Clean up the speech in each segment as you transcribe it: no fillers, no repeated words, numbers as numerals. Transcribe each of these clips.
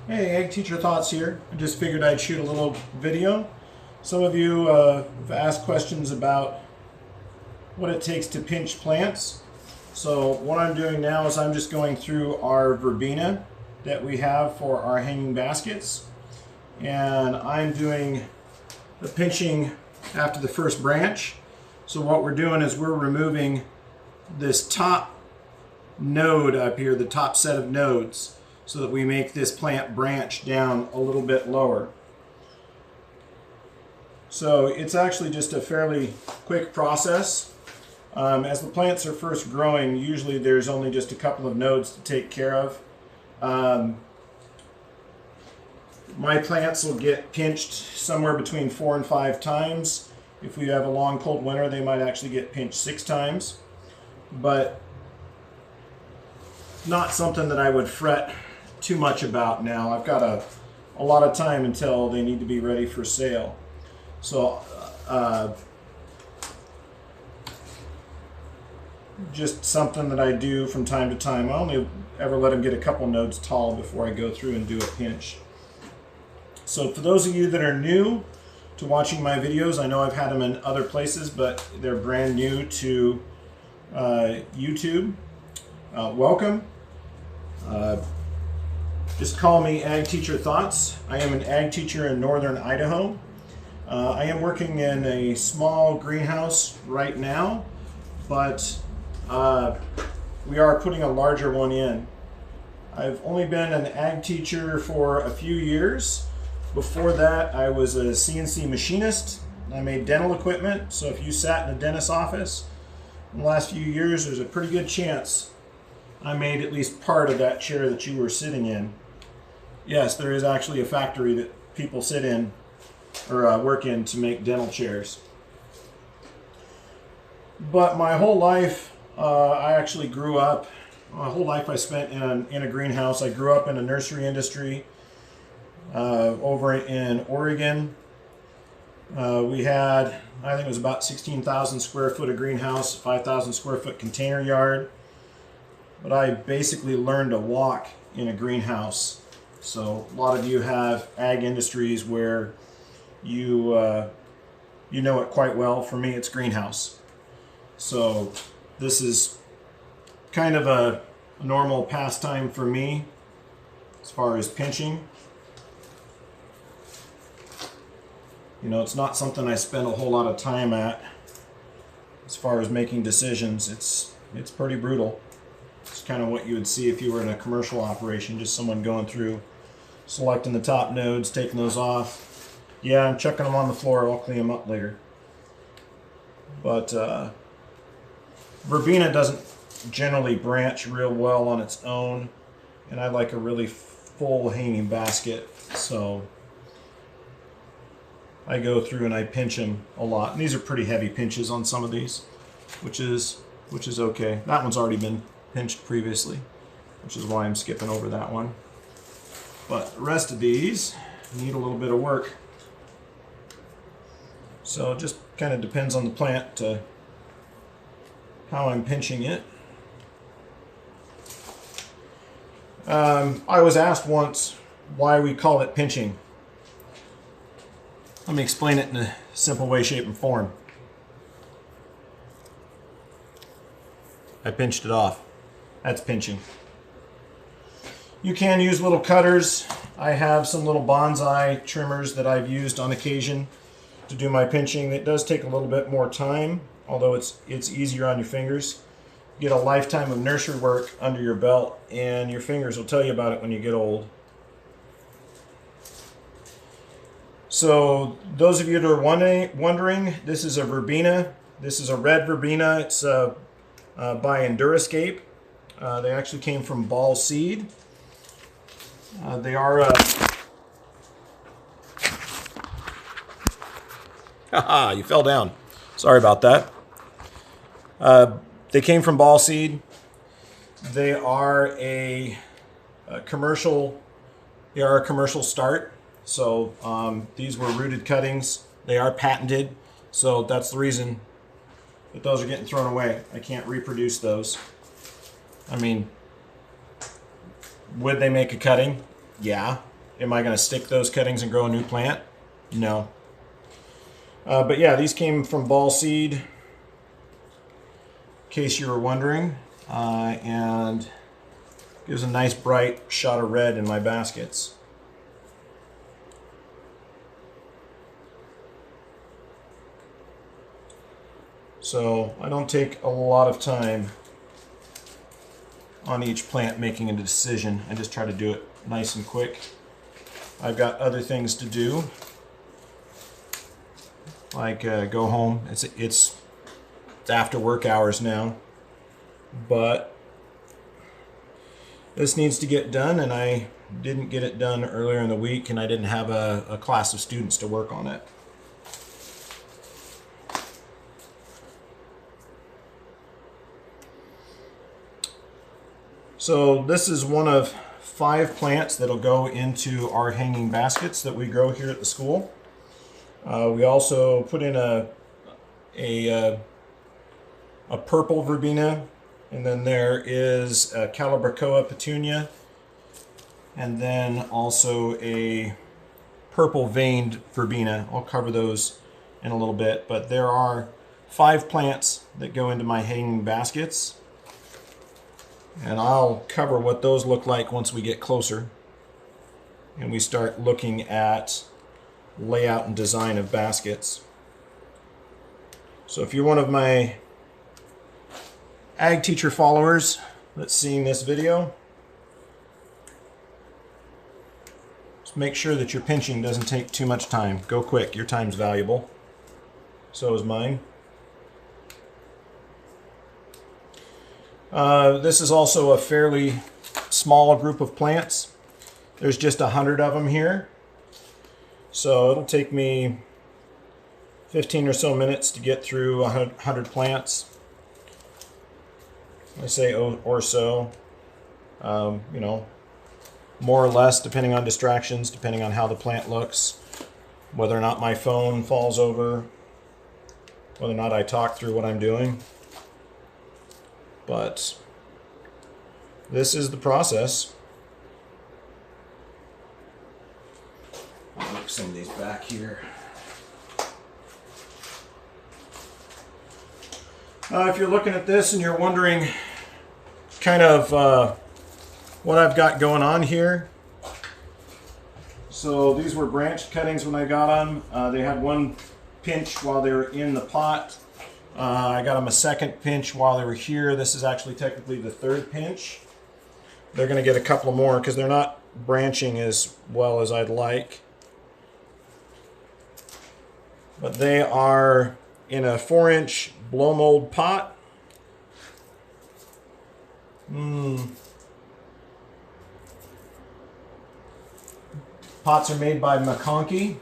Hey, Ag Teacher Thoughts here. I just figured I'd shoot a little video. Some of you have asked questions about what it takes to pinch plants. So what I'm doing now is I'm just going through our verbena that we have for our hanging baskets. And I'm doing the pinching after the first branch. So what we're doing is we're removing this top node up here, the top set of nodes, so that we make this plant branch down a little bit lower. So it's actually just a fairly quick process. As the plants are first growing, usually there's only just a couple of nodes to take care of. My plants will get pinched somewhere between 4 and 5 times. If we have a long cold winter, they might actually get pinched 6 times. But not something that I would fret too much about now. I've got a lot of time until they need to be ready for sale. So just something that I do from time to time. I only ever let them get a couple nodes tall before I go through and do a pinch. So for those of you that are new to watching my videos, I know I've had them in other places, but they're brand new to YouTube. Welcome. Just call me Ag Teacher Thoughts. I am an ag teacher in northern Idaho. I am working in a small greenhouse right now, but we are putting a larger one in. I've only been an ag teacher for a few years. Before that, I was a CNC machinist. I made dental equipment, so if you sat in a dentist's office in the last few years, there's a pretty good chance I made at least part of that chair that you were sitting in. Yes, there is actually a factory that people sit in or work in to make dental chairs. But my whole life, I actually grew up, my whole life I spent in a greenhouse. I grew up in a nursery industry over in Oregon. We had, I think it was about 16,000 square foot of greenhouse, 5,000 square foot container yard. But I basically learned to walk in a greenhouse. So a lot of you have ag industries where you know it quite well. For me, it's greenhouse. So this is kind of a normal pastime for me as far as pinching. You know, it's not something I spend a whole lot of time at as far as making decisions. It's pretty brutal. It's kind of what you would see if you were in a commercial operation, just someone going through, selecting the top nodes, taking those off. Yeah, I'm chucking them on the floor. I'll clean them up later. But verbena doesn't generally branch real well on its own, and I like a really full hanging basket, so I go through and I pinch them a lot. And these are pretty heavy pinches on some of these, which is okay. That one's already been pinched previously, which is why I'm skipping over that one. But the rest of these need a little bit of work. So it just kind of depends on the plant how I'm pinching it. I was asked once why we call it pinching. Let me explain it in a simple way, shape, and form. I pinched it off. That's pinching. You can use little cutters. I have some little bonsai trimmers that I've used on occasion to do my pinching. It does take a little bit more time, although it's easier on your fingers. You get a lifetime of nursery work under your belt, and your fingers will tell you about it when you get old. So those of you that are wondering, this is a verbena. This is a red verbena. It's by Endurascape. They actually came from ball seed. They are haha, you fell down. Sorry about that. They came from ball seed. They are a commercial. They are a commercial start. So these were rooted cuttings. They are patented. So that's the reason that those are getting thrown away. I can't reproduce those. I mean, would they make a cutting? Yeah. am I going to stick those cuttings and grow a new plant? No. But yeah, these came from ball seed, in case you were wondering, and gives a nice bright shot of red in my baskets. So I don't take a lot of time on each plant making a decision. I just try to do it nice and quick. I've got other things to do, like go home. It's after work hours now, but this needs to get done, and I didn't get it done earlier in the week, and I didn't have a class of students to work on it. So this is one of 5 plants that'll go into our hanging baskets that we grow here at the school. We also put in a purple verbena, and then there is a Calibrachoa petunia, and then also a purple veined verbena. I'll cover those in a little bit, but there are 5 plants that go into my hanging baskets. And I'll cover what those look like once we get closer and we start looking at layout and design of baskets. So if you're one of my ag teacher followers that's seeing this video, just make sure that your pinching doesn't take too much time. Go quick, your time's valuable. So is mine. This is also a fairly small group of plants. There's just 100 of them here. So it'll take me 15 or so minutes to get through 100 plants. I say or so. You know, more or less, depending on distractions, depending on how the plant looks, whether or not my phone falls over, whether or not I talk through what I'm doing. But this is the process. I'll move some of these back here. If you're looking at this and you're wondering kind of what I've got going on here, so these were branched cuttings when I got them. They had one pinch while they were in the pot. I got them a second pinch while they were here. This is actually technically the 3rd pinch. They're going to get a couple more because they're not branching as well as I'd like. But they are in a 4-inch blow mold pot. Pots are made by McConkey.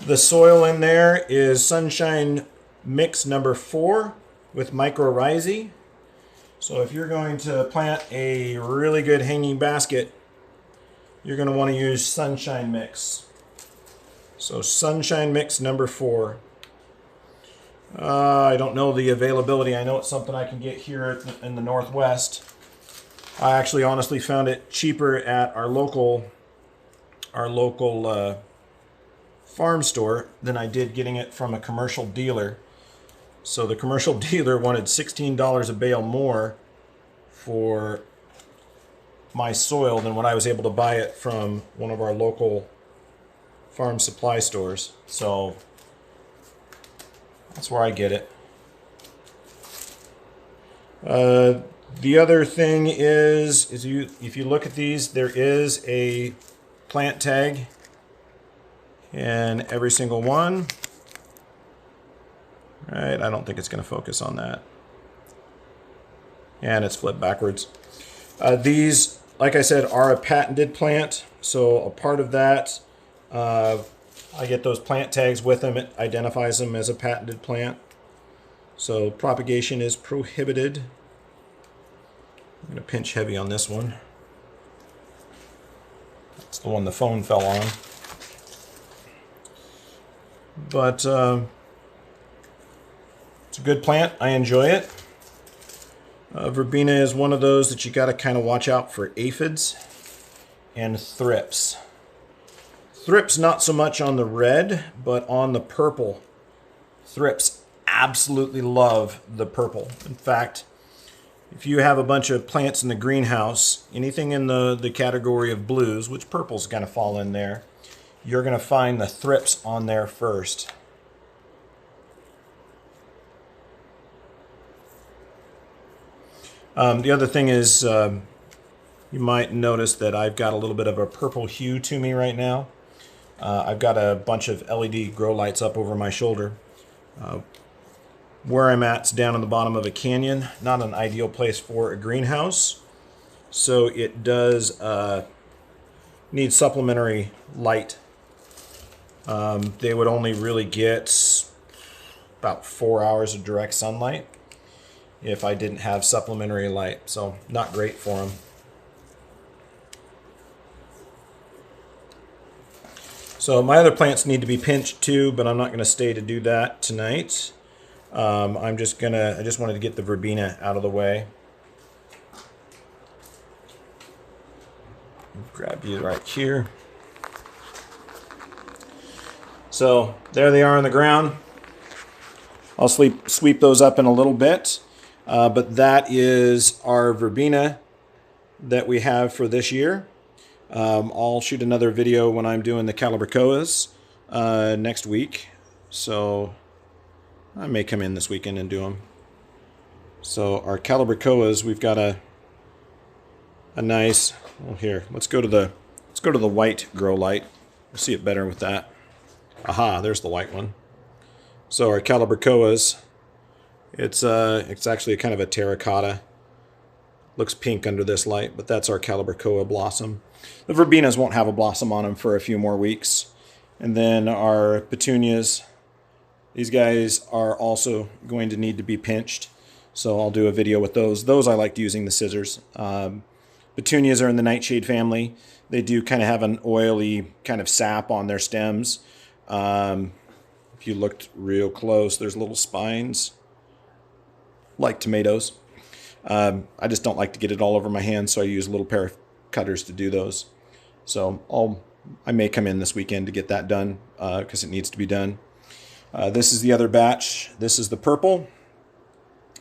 The soil in there is Sunshine Mix number 4 with mycorrhizae. So if you're going to plant a really good hanging basket, you're going to want to use Sunshine Mix. So Sunshine Mix number 4. I don't know the availability. I know it's something I can get here in the Northwest. I actually honestly found it cheaper at our local farm store than I did getting it from a commercial dealer. So the commercial dealer wanted $16 a bale more for my soil than what I was able to buy it from one of our local farm supply stores. So that's where I get it. The other thing is if you look at these, there is a plant tag in every single one. Right, I don't think it's going to focus on that. And it's flipped backwards. These, like I said, are a patented plant. So a part of that, I get those plant tags with them. It identifies them as a patented plant. So propagation is prohibited. I'm going to pinch heavy on this one. That's the one the phone fell on. But it's a good plant. I enjoy it. Verbena is one of those that you got to kind of watch out for aphids and thrips. Thrips not so much on the red, but on the purple. Thrips absolutely love the purple. In fact, if you have a bunch of plants in the greenhouse, anything in the category of blues, which purple's going to fall in there, you're going to find the thrips on there first. The other thing is, you might notice that I've got a little bit of a purple hue to me right now. I've got a bunch of LED grow lights up over my shoulder. Where I'm at's down in the bottom of a canyon, not an ideal place for a greenhouse. So it does need supplementary light. They would only really get about 4 hours of direct sunlight if I didn't have supplementary light. So not great for them. So my other plants need to be pinched too, but I'm not going to stay to do that tonight. I just wanted to get the verbena out of the way. Grab you right here. So there they are on the ground. I'll sweep those up in a little bit, but that is our verbena that we have for this year. I'll shoot another video when I'm doing the calibrachoas next week, so I may come in this weekend and do them. So our calibrachoas, we've got a nice. Well, here, let's go to the white grow light. We'll see it better with that. Aha, there's the white one. So our calibrachoas, it's actually kind of a terracotta. Looks pink under this light, but that's our calibrachoa blossom. The verbenas won't have a blossom on them for a few more weeks. And then our petunias, these guys are also going to need to be pinched. So I'll do a video with those. Those I liked using the scissors. Petunias are in the nightshade family. They do kind of have an oily kind of sap on their stems. If you looked real close, there's little spines like tomatoes. I just don't like to get it all over my hands, so I use a little pair of cutters to do those. So I may come in this weekend to get that done because it needs to be done. This is the other batch. This is the purple.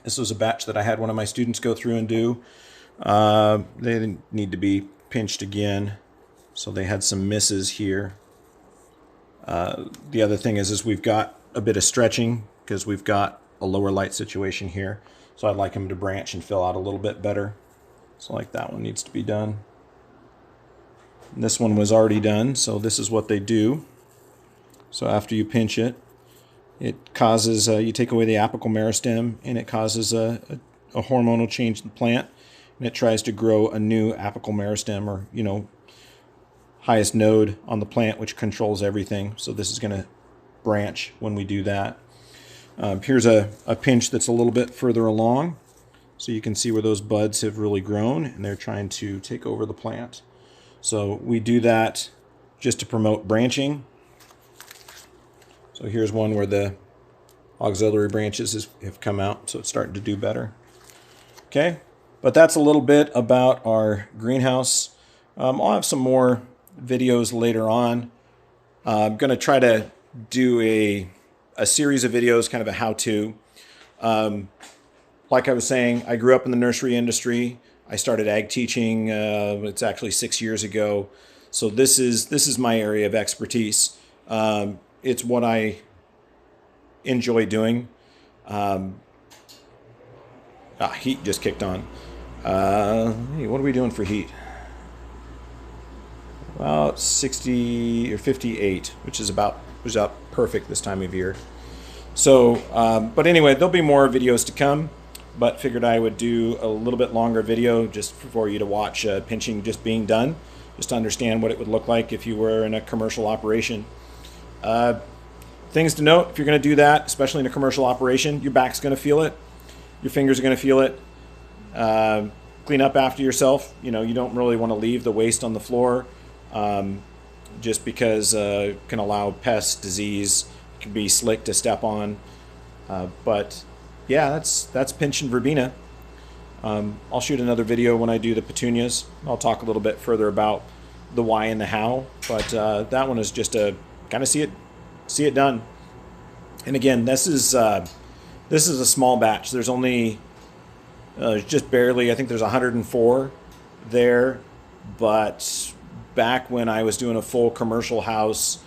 This was a batch that I had one of my students go through and do. They need to be pinched again, so they had some misses here. The other thing is we've got a bit of stretching because we've got a lower light situation here. So I'd like them to branch and fill out a little bit better. So like that one needs to be done. And this one was already done, so this is what they do. So after you pinch it, it causes, you take away the apical meristem, and it causes a hormonal change in the plant, and it tries to grow a new apical meristem, or, you know, highest node on the plant, which controls everything. So this is going to branch when we do that. Here's a pinch that's a little bit further along, so you can see where those buds have really grown and they're trying to take over the plant. So we do that just to promote branching. So here's one where the auxiliary branches have come out, so it's starting to do better. Okay, but that's a little bit about our greenhouse. I'll have some more videos later on. I'm going to try to do a series of videos, kind of a how-to. Like I was saying, I grew up in the nursery industry. I started ag teaching, it's actually 6 years ago. So this is my area of expertise. It's what I enjoy doing. Heat just kicked on. Hey, what are we doing for heat? About 60 or 58, which is about perfect this time of year. So, but anyway, there'll be more videos to come, but figured I would do a little bit longer video just for you to watch pinching just being done, just to understand what it would look like if you were in a commercial operation. Things to note, if you're going to do that, especially in a commercial operation, your back's going to feel it, your fingers are going to feel it. Clean up after yourself. You know, you don't really want to leave the waste on the floor. Just because it can allow pests, disease, it can be slick to step on. But yeah, that's pinch and verbena. I'll shoot another video when I do the petunias. I'll talk a little bit further about the why and the how. But that one is just to kind of see it done. And again, this is a small batch. There's only just barely, I think there's 104 there. But back when I was doing a full commercial house,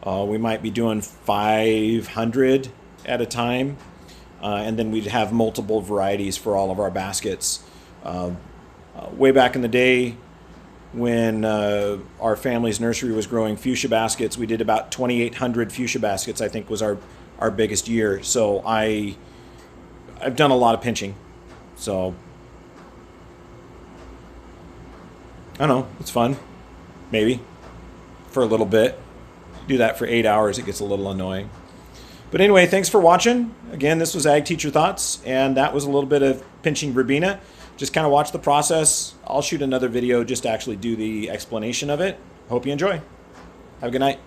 we might be doing 500 at a time. And then we'd have multiple varieties for all of our baskets. Way back in the day, when our family's nursery was growing fuchsia baskets, we did about 2,800 fuchsia baskets, I think was our biggest year. So I've done a lot of pinching. So I don't know, it's fun, maybe, for a little bit. Do that for 8 hours, it gets a little annoying. But anyway, thanks for watching. Again, this was Ag Teacher Thoughts, and that was a little bit of pinching verbena. Just kind of watch the process. I'll shoot another video just to actually do the explanation of it. Hope you enjoy. Have a good night.